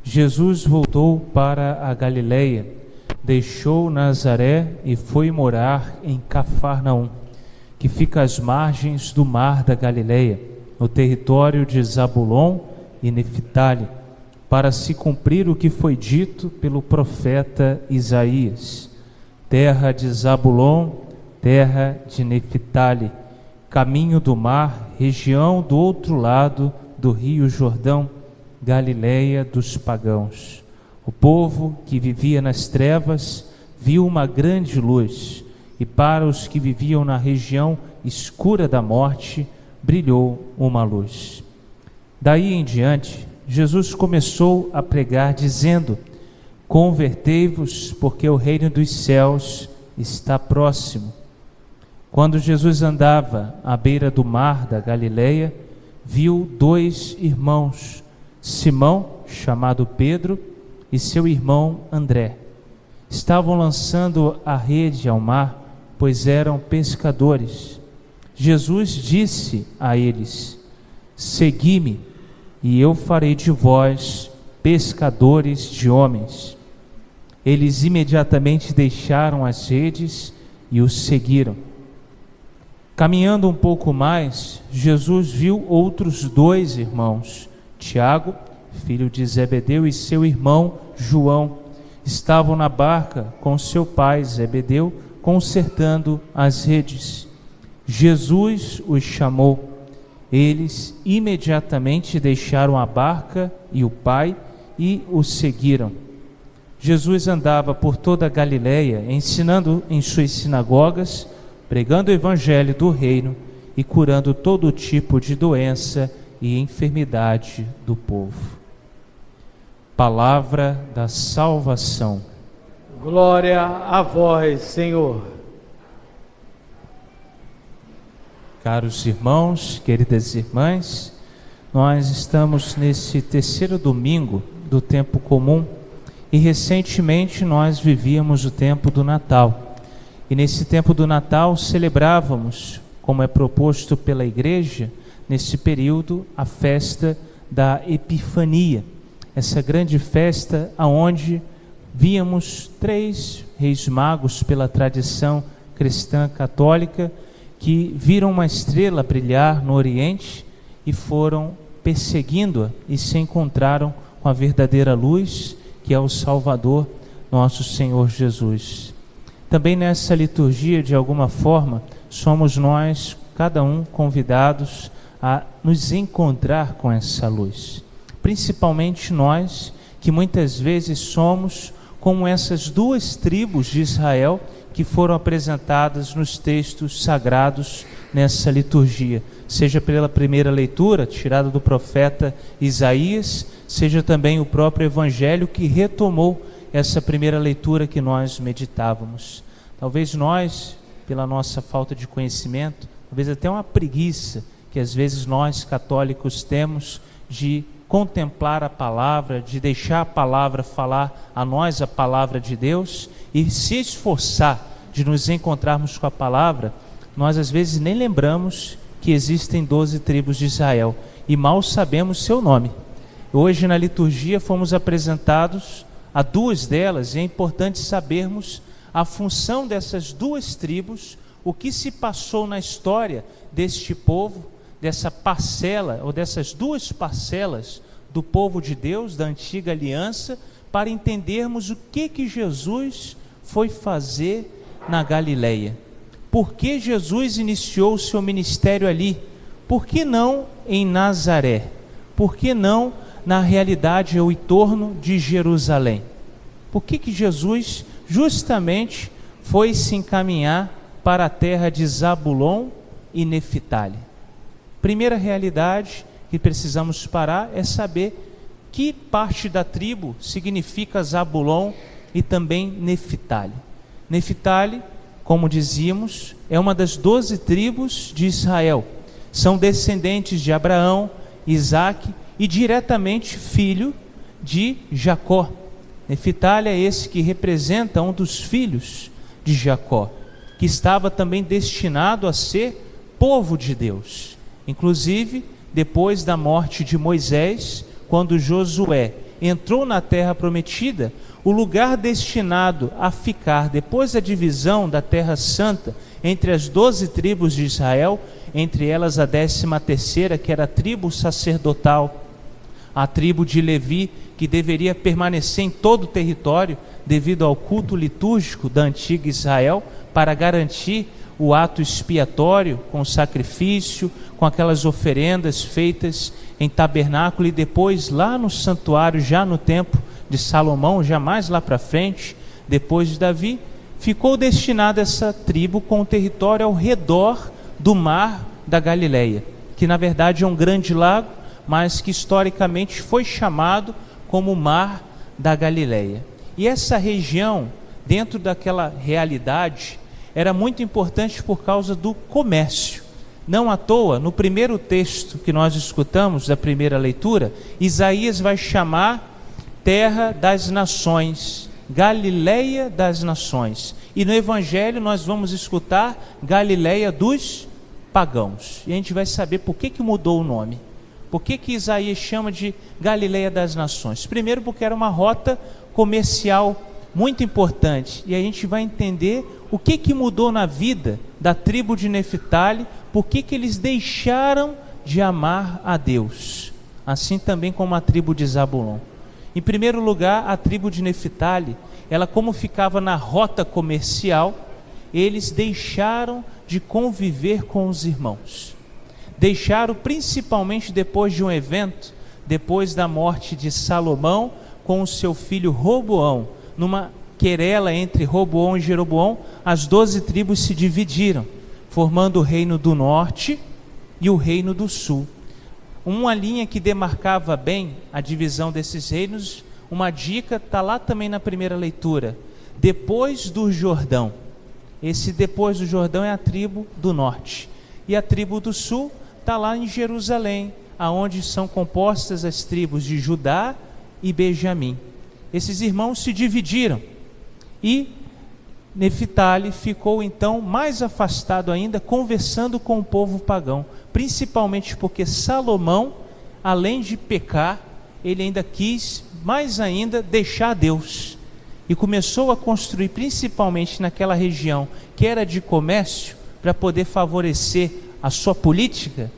Jesus voltou para a Galileia, deixou Nazaré e foi morar em Cafarnaum, que fica às margens do mar da Galileia, no território de Zabulon e Neftali, para se cumprir o que foi dito pelo profeta Isaías: terra de Zabulon, terra de Neftali, caminho do mar, região do outro lado do rio Jordão, Galileia dos pagãos. O povo que vivia nas trevas viu uma grande luz, e para os que viviam na região escura da morte brilhou uma luz. Daí em diante, Jesus começou a pregar dizendo: convertei-vos, porque o reino dos céus está próximo. Quando Jesus andava à beira do mar da Galileia, viu dois irmãos, Simão, chamado Pedro, e seu irmão André. Estavam lançando a rede ao mar, pois eram pescadores. Jesus disse a eles: segui-me, e eu farei de vós pescadores de homens. Eles imediatamente deixaram as redes e os seguiram. Caminhando um pouco mais, Jesus viu outros dois irmãos, Tiago, filho de Zebedeu, e seu irmão João. Estavam na barca com seu pai Zebedeu, consertando as redes. Jesus os chamou. Eles imediatamente deixaram a barca e o pai e o seguiram. Jesus andava por toda a Galileia, ensinando em suas sinagogas, pregando o evangelho do reino e curando todo tipo de doença e enfermidade do povo. Palavra da salvação. Glória a vós, Senhor. Caros irmãos, queridas irmãs, nós estamos nesse terceiro domingo do tempo comum e recentemente nós vivíamos o tempo do Natal. E nesse tempo do Natal celebrávamos, como é proposto pela Igreja, nesse período, a festa da Epifania, essa grande festa aonde víamos três reis magos pela tradição cristã católica que viram uma estrela brilhar no Oriente e foram perseguindo-a e se encontraram com a verdadeira luz, que é o Salvador, nosso Senhor Jesus. Também nessa liturgia, de alguma forma, somos nós, cada um, convidados a nos encontrar com essa luz. Principalmente nós, que muitas vezes somos como essas duas tribos de Israel que foram apresentadas nos textos sagrados nessa liturgia, seja pela primeira leitura, tirada do profeta Isaías, seja também o próprio Evangelho que retomou essa primeira leitura que nós meditávamos. Talvez nós, pela nossa falta de conhecimento, talvez até uma preguiça que às vezes nós católicos temos de contemplar a palavra, de deixar a palavra falar a nós a palavra de Deus e se esforçar de nos encontrarmos com a palavra, nós às vezes nem lembramos que existem 12 tribos de Israel e mal sabemos seu nome. Hoje na liturgia fomos apresentados a duas delas e é importante sabermos a função dessas duas tribos, o que se passou na história deste povo, dessa parcela ou dessas duas parcelas do povo de Deus, da antiga aliança, para entendermos o que Jesus foi fazer na Galileia. Por que Jesus iniciou o seu ministério ali? Por que não em Nazaré? Por que não na realidade ou entorno de Jerusalém? Por que Jesus justamente foi se encaminhar para a terra de Zabulon e Neftali? Primeira realidade que precisamos parar é saber que parte da tribo significa Zabulon e também Neftali. Neftali, como dizíamos, é uma das 12 tribos de Israel. São descendentes de Abraão, Isaque e diretamente filho de Jacó. Neftali é esse que representa um dos filhos de Jacó, que estava também destinado a ser povo de Deus. Inclusive, depois da morte de Moisés, quando Josué entrou na terra prometida, o lugar destinado a ficar depois da divisão da terra santa entre as 12 tribos de Israel, entre elas a 13ª, que era a tribo sacerdotal, a tribo de Levi, que deveria permanecer em todo o território devido ao culto litúrgico da antiga Israel, para garantir o ato expiatório com o sacrifício, com aquelas oferendas feitas em tabernáculo e depois lá no santuário, já no tempo de Salomão, já mais lá para frente, depois de Davi, ficou destinada essa tribo com o território ao redor do mar da Galileia, que na verdade é um grande lago, mas que historicamente foi chamado como Mar da Galileia. E essa região, dentro daquela realidade, era muito importante por causa do comércio. Não à toa, no primeiro texto que nós escutamos, da primeira leitura, Isaías vai chamar terra das nações, Galileia das nações. E no Evangelho nós vamos escutar Galileia dos pagãos. E a gente vai saber por que mudou o nome. Por que Isaías chama de Galileia das nações? Primeiro porque era uma rota comercial muito importante. E a gente vai entender o que mudou na vida da tribo de Neftali, por que eles deixaram de amar a Deus. Assim também como a tribo de Zabulon. Em primeiro lugar, a tribo de Neftali, ela como ficava na rota comercial, eles deixaram de conviver com os irmãos. Deixaram principalmente depois de um evento, depois da morte de Salomão com o seu filho Roboão, numa querela entre Roboão e Jeroboão, as 12 tribos se dividiram, formando o reino do norte e o reino do sul. Uma linha que demarcava bem a divisão desses reinos, uma dica, está lá também na primeira leitura, depois do Jordão. Esse depois do Jordão é a tribo do norte, e a tribo do sul está lá em Jerusalém, aonde são compostas as tribos de Judá e Benjamim. Esses irmãos se dividiram, e Neftali ficou então mais afastado ainda, conversando com o povo pagão, principalmente porque Salomão, além de pecar, ele ainda quis mais ainda deixar Deus, e começou a construir principalmente naquela região que era de comércio, para poder favorecer a sua política,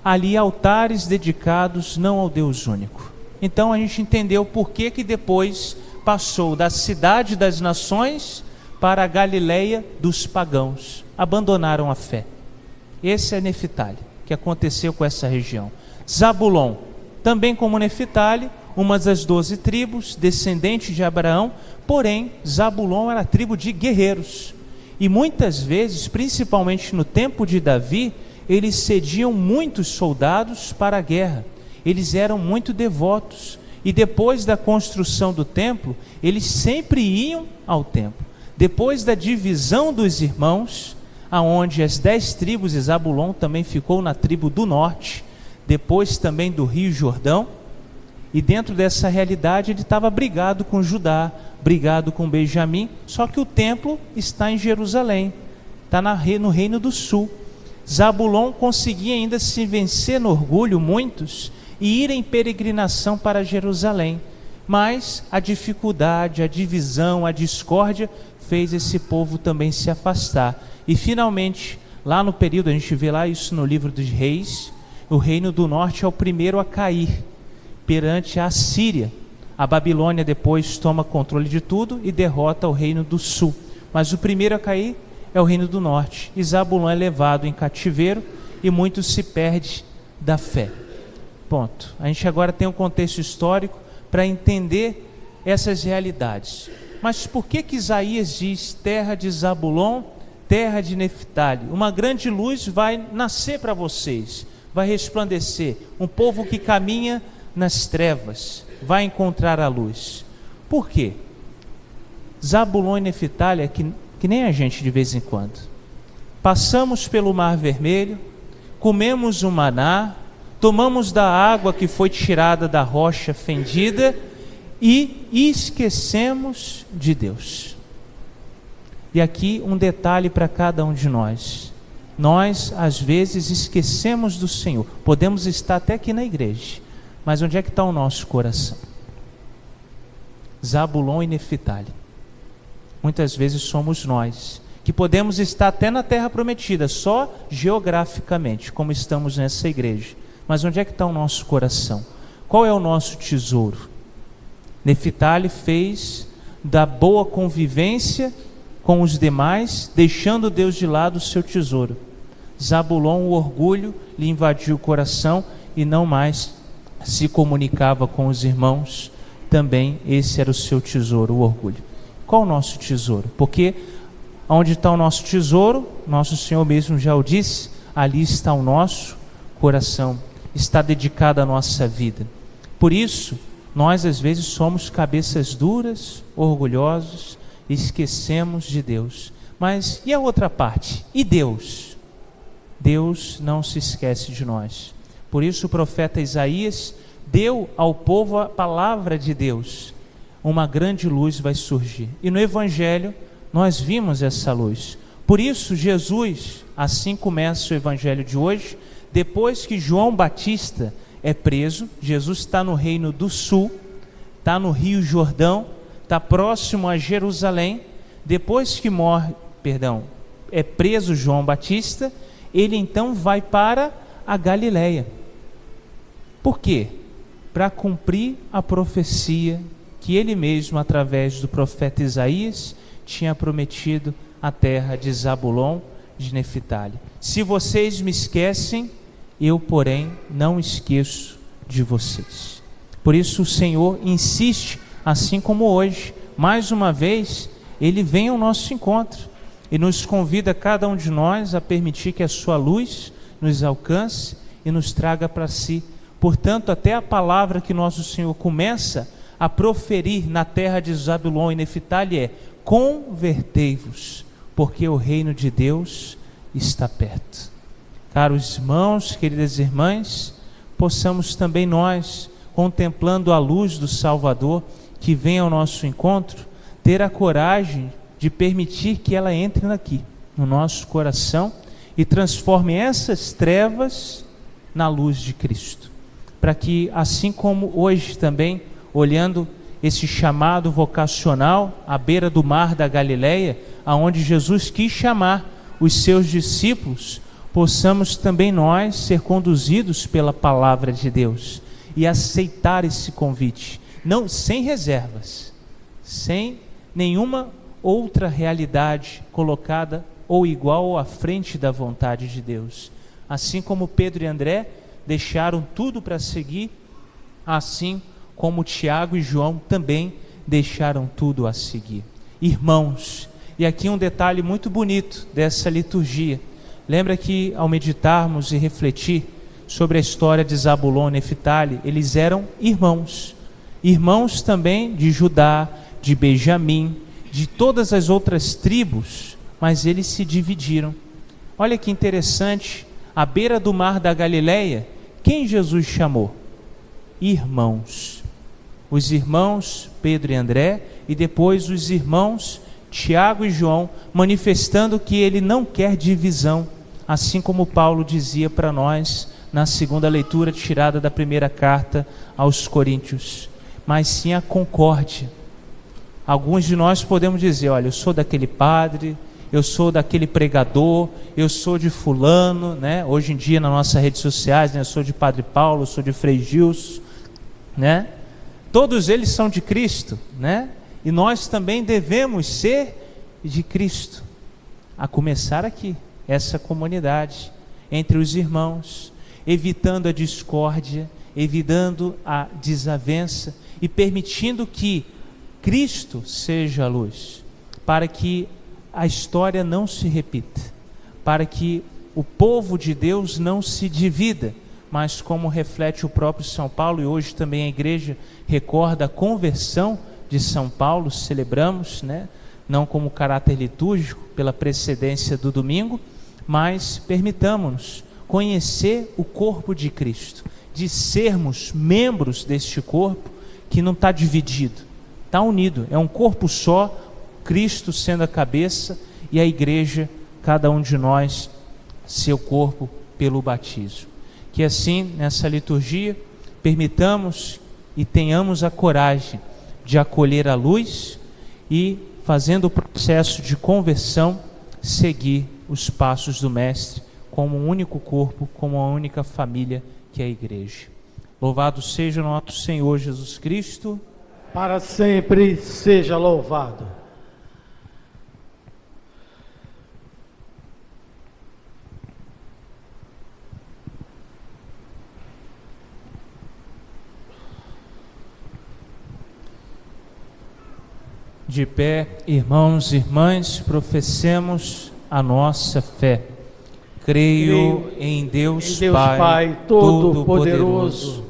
ali altares dedicados não ao Deus único. Então a gente entendeu por que depois passou da cidade das nações para a Galileia dos pagãos, abandonaram a fé. Esse é Neftali, que aconteceu com essa região. Zabulon, também como Neftali, uma das 12 tribos, descendente de Abraão, porém Zabulon era a tribo de guerreiros, e muitas vezes, principalmente no tempo de Davi, eles cediam muitos soldados para a guerra, eles eram muito devotos, e depois da construção do templo, eles sempre iam ao templo. Depois da divisão dos irmãos, aonde as 10 tribos, e Zabulon também ficou na tribo do norte, depois também do Rio Jordão, e dentro dessa realidade ele estava brigado com Judá, brigado com Benjamim, só que o templo está em Jerusalém, está no reino do sul. Zabulon conseguia ainda se vencer no orgulho, muitos, e ir em peregrinação para Jerusalém, mas a dificuldade, a divisão, a discórdia fez esse povo também se afastar. E finalmente, lá no período, a gente vê lá isso no livro dos reis, o reino do norte é o primeiro a cair perante a Síria. A Babilônia depois toma controle de tudo e derrota o reino do sul, mas o primeiro a cair é o reino do norte, e Zabulon é levado em cativeiro e muito se perde da fé. Ponto. A gente agora tem um contexto histórico para entender essas realidades. Mas por que Isaías diz terra de Zabulon, terra de Neftali? Uma grande luz vai nascer para vocês, vai resplandecer. Um povo que caminha nas trevas vai encontrar a luz. Por quê? Zabulon e Neftali é que nem a gente de vez em quando. Passamos pelo Mar Vermelho, comemos o maná, tomamos da água que foi tirada da rocha fendida e esquecemos de Deus. E aqui um detalhe para cada um de nós. Nós, às vezes, esquecemos do Senhor. Podemos estar até aqui na igreja, mas onde é que está o nosso coração? Zabulon e Neftali. Muitas vezes somos nós, que podemos estar até na terra prometida, só geograficamente, como estamos nessa igreja. Mas onde é que está o nosso coração? Qual é o nosso tesouro? Neftali fez da boa convivência com os demais, deixando Deus de lado o seu tesouro. Zabulon, o orgulho, lhe invadiu o coração e não mais se comunicava com os irmãos. Também esse era o seu tesouro, o orgulho. Qual o nosso tesouro? Porque onde está o nosso tesouro, nosso Senhor mesmo já o disse, ali está o nosso coração, está dedicada a nossa vida. Por isso, nós às vezes somos cabeças duras, orgulhosos, esquecemos de Deus. Mas e a outra parte? E Deus? Deus não se esquece de nós. Por isso o profeta Isaías deu ao povo a palavra de Deus. Uma grande luz vai surgir. E no Evangelho nós vimos essa luz. Por isso Jesus, assim começa o Evangelho de hoje, depois que João Batista é preso, Jesus está no reino do sul, está no Rio Jordão, está próximo a Jerusalém. Depois que é preso João Batista, ele então vai para a Galileia. Por quê? Para cumprir a profecia que ele mesmo, através do profeta Isaías, tinha prometido à terra de Zabulon, de Neftali. Se vocês me esquecem, eu, porém, não esqueço de vocês. Por isso o Senhor insiste, assim como hoje, mais uma vez, Ele vem ao nosso encontro e nos convida, cada um de nós, a permitir que a sua luz nos alcance e nos traga para si. Portanto, até a palavra que nosso Senhor começa a proferir na terra de Zabulon e Neftali é: convertei-vos, porque o reino de Deus está perto. Caros irmãos, queridas irmãs, possamos também nós, contemplando a luz do Salvador que vem ao nosso encontro, ter a coragem de permitir que ela entre aqui, no nosso coração, e transforme essas trevas na luz de Cristo. Para que, assim como hoje também, olhando esse chamado vocacional à beira do mar da Galileia, aonde Jesus quis chamar os seus discípulos, possamos também nós ser conduzidos pela palavra de Deus e aceitar esse convite, não sem reservas, sem nenhuma outra realidade colocada ou igual ou à frente da vontade de Deus. Assim como Pedro e André deixaram tudo para seguir, assim como Tiago e João também deixaram tudo a seguir. Irmãos, e aqui um detalhe muito bonito dessa liturgia. Lembra que ao meditarmos e refletir sobre a história de Zabulon e Neftali, eles eram irmãos. Irmãos também de Judá, de Benjamim, de todas as outras tribos, mas eles se dividiram. Olha que interessante, à beira do mar da Galileia, quem Jesus chamou? Irmãos. Os irmãos Pedro e André, e depois os irmãos Tiago e João, manifestando que ele não quer divisão, assim como Paulo dizia para nós na segunda leitura tirada da primeira carta aos Coríntios, mas sim a concórdia. Alguns de nós podemos dizer: olha, eu sou daquele padre, eu sou daquele pregador, eu sou de fulano, né? Hoje em dia nas nossas redes sociais, né? Eu sou de Padre Paulo, eu sou de Frei Gilson, né? Todos eles são de Cristo, né? E nós também devemos ser de Cristo, a começar aqui, essa comunidade, entre os irmãos, evitando a discórdia, evitando a desavença e permitindo que Cristo seja a luz, para que a história não se repita, para que o povo de Deus não se divida, mas como reflete o próprio São Paulo, e hoje também a igreja recorda a conversão de São Paulo, celebramos, né? Não como caráter litúrgico, pela precedência do domingo, mas permitamos-nos conhecer o corpo de Cristo, de sermos membros deste corpo que não está dividido, está unido, é um corpo só, Cristo sendo a cabeça e a igreja, cada um de nós seu corpo pelo batismo. Que assim, nessa liturgia, permitamos e tenhamos a coragem de acolher a luz e, fazendo o processo de conversão, seguir os passos do Mestre como um único corpo, como uma única família que é a Igreja. Louvado seja nosso Senhor Jesus Cristo. Para sempre seja louvado. De pé, irmãos e irmãs, professemos a nossa fé. Creio em Deus Pai Todo-Poderoso,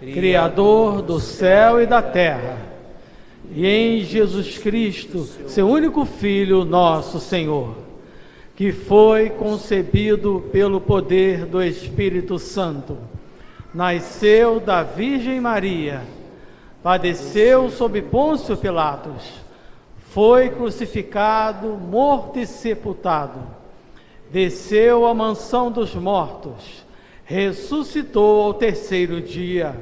Criador do céu e da terra, e em Jesus Cristo, seu único Filho, nosso Senhor, que foi concebido pelo poder do Espírito Santo, nasceu da Virgem Maria, padeceu sob Pôncio Pilatos, foi crucificado, morto e sepultado, desceu à mansão dos mortos, ressuscitou ao terceiro dia,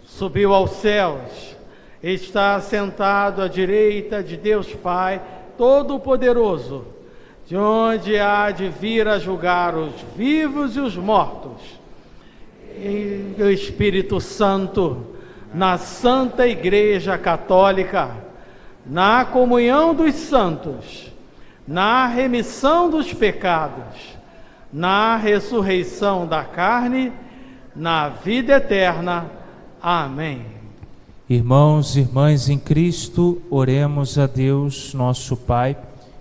subiu aos céus, está sentado à direita de Deus Pai Todo-Poderoso, de onde há de vir a julgar os vivos e os mortos. E o Espírito Santo, na Santa Igreja Católica, na comunhão dos santos, na remissão dos pecados, na ressurreição da carne, na vida eterna. Amém. Irmãos e irmãs em Cristo, oremos a Deus, nosso Pai,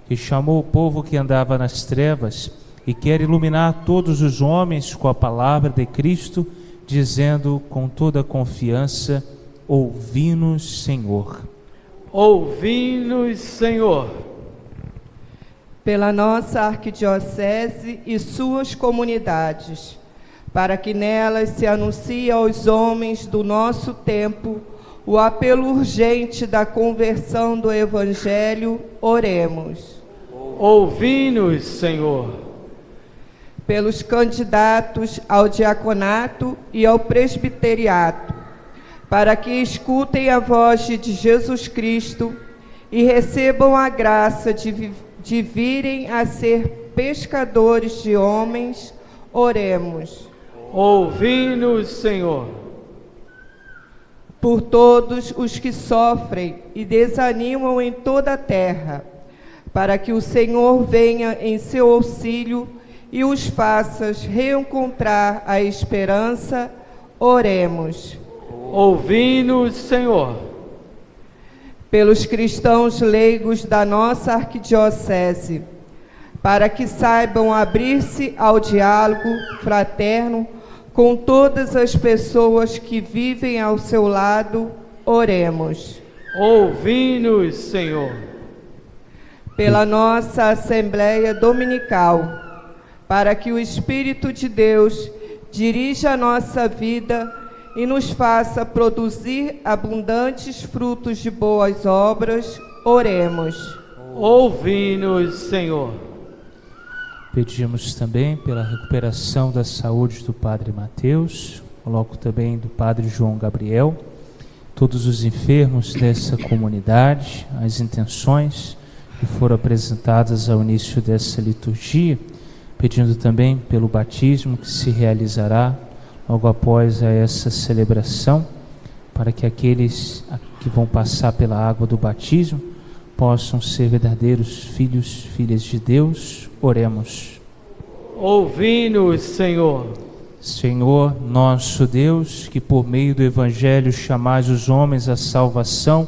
que chamou o povo que andava nas trevas e quer iluminar todos os homens com a palavra de Cristo, dizendo com toda confiança: ouvi-nos, Senhor. Ouvi-nos, Senhor. Pela nossa arquidiocese e suas comunidades, para que nelas se anuncie aos homens do nosso tempo o apelo urgente da conversão do Evangelho, oremos. Ouvi-nos, Senhor. Pelos candidatos ao diaconato e ao presbiteriato, para que escutem a voz de Jesus Cristo e recebam a graça de virem a ser pescadores de homens, oremos. Ouvi-nos, Senhor. Por todos os que sofrem e desanimam em toda a terra, para que o Senhor venha em seu auxílio e os faça reencontrar a esperança, oremos. Ouvi-nos, Senhor. Pelos cristãos leigos da nossa arquidiocese, para que saibam abrir-se ao diálogo fraterno com todas as pessoas que vivem ao seu lado, oremos. Ouvi-nos, Senhor. Pela nossa Assembleia Dominical, para que o Espírito de Deus dirija a nossa vida e nos faça produzir abundantes frutos de boas obras, oremos. Ouvi-nos, Senhor. Pedimos também pela recuperação da saúde do Padre Mateus, coloco também do Padre João Gabriel, todos os enfermos dessa comunidade, as intenções que foram apresentadas ao início dessa liturgia, pedindo também pelo batismo que se realizará logo após essa celebração, para que aqueles que vão passar pela água do batismo possam ser verdadeiros filhos, filhas de Deus. Oremos. Ouvi-nos, Senhor. Senhor, nosso Deus, que por meio do Evangelho chamais os homens à salvação,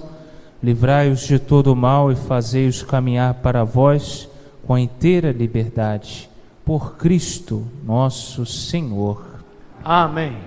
livrai-os de todo o mal e fazei-os caminhar para vós com a inteira liberdade. Por Cristo, nosso Senhor. Amém.